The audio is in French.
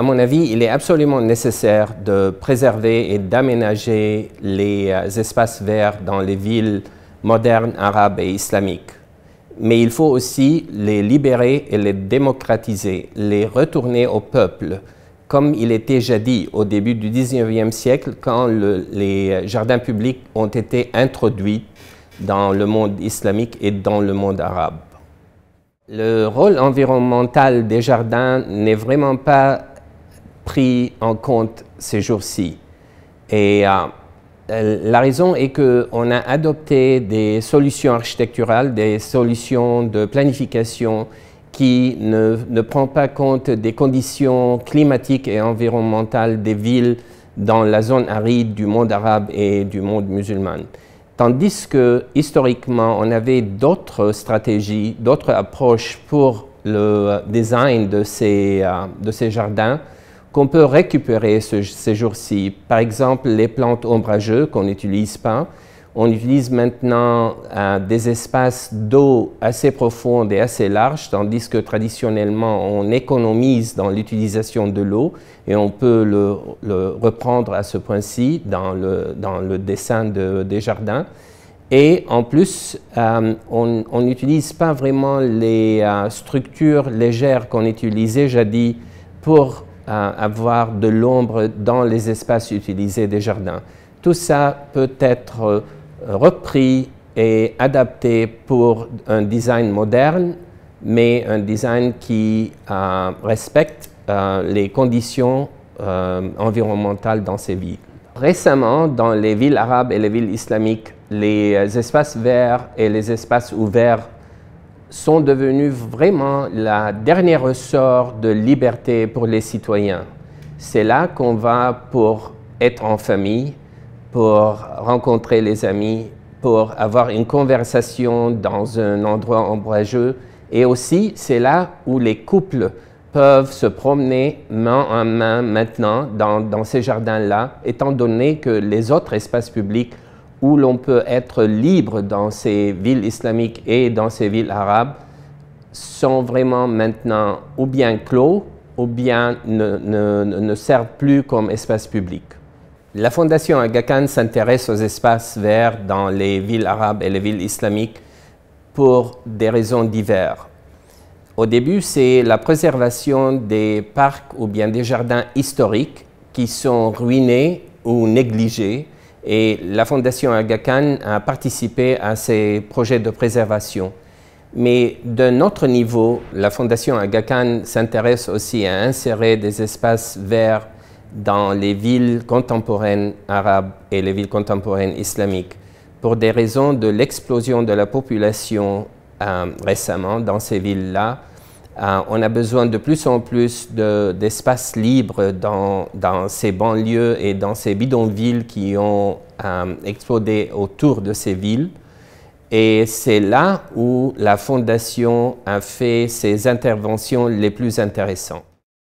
À mon avis, il est absolument nécessaire de préserver et d'aménager les espaces verts dans les villes modernes, arabes et islamiques. Mais il faut aussi les libérer et les démocratiser, les retourner au peuple, comme il était jadis au début du XIXe siècle, quand les jardins publics ont été introduits dans le monde islamique et dans le monde arabe. Le rôle environnemental des jardins n'est vraiment pas pris en compte ces jours-ci. Et la raison est qu'on a adopté des solutions architecturales, des solutions de planification qui ne prennent pas compte des conditions climatiques et environnementales des villes dans la zone aride du monde arabe et du monde musulman. Tandis que, historiquement, on avait d'autres stratégies, d'autres approches pour le design de ces jardins qu'on peut récupérer ces jours-ci. Par exemple, les plantes ombrageuses qu'on n'utilise pas. On utilise maintenant des espaces d'eau assez profonds et assez larges, tandis que traditionnellement, on économise dans l'utilisation de l'eau et on peut le reprendre à ce point-ci dans le dessin des jardins. Et en plus, on n'utilise pas vraiment les structures légères qu'on utilisait jadis pour avoir de l'ombre dans les espaces utilisés des jardins. Tout ça peut être repris et adapté pour un design moderne, mais un design qui respecte les conditions environnementales dans ces villes. Récemment, dans les villes arabes et les villes islamiques, les espaces verts et les espaces ouverts sont devenus vraiment la dernière ressort de liberté pour les citoyens. C'est là qu'on va pour être en famille, pour rencontrer les amis, pour avoir une conversation dans un endroit ombrageux. Et aussi, c'est là où les couples peuvent se promener main en main maintenant dans ces jardins-là, étant donné que les autres espaces publics où l'on peut être libre dans ces villes islamiques et dans ces villes arabes sont vraiment maintenant ou bien clos ou bien ne servent plus comme espace public. La Fondation Aga Khan s'intéresse aux espaces verts dans les villes arabes et les villes islamiques pour des raisons diverses. Au début, c'est la préservation des parcs ou bien des jardins historiques qui sont ruinés ou négligés. Et la Fondation Aga Khan a participé à ces projets de préservation. Mais d'un autre niveau, la Fondation Aga Khan s'intéresse aussi à insérer des espaces verts dans les villes contemporaines arabes et les villes contemporaines islamiques pour des raisons de l'explosion de la population récemment dans ces villes-là. On a besoin de plus en plus d'espaces libres dans ces banlieues et dans ces bidonvilles qui ont explosé autour de ces villes. Et c'est là où la Fondation a fait ses interventions les plus intéressantes.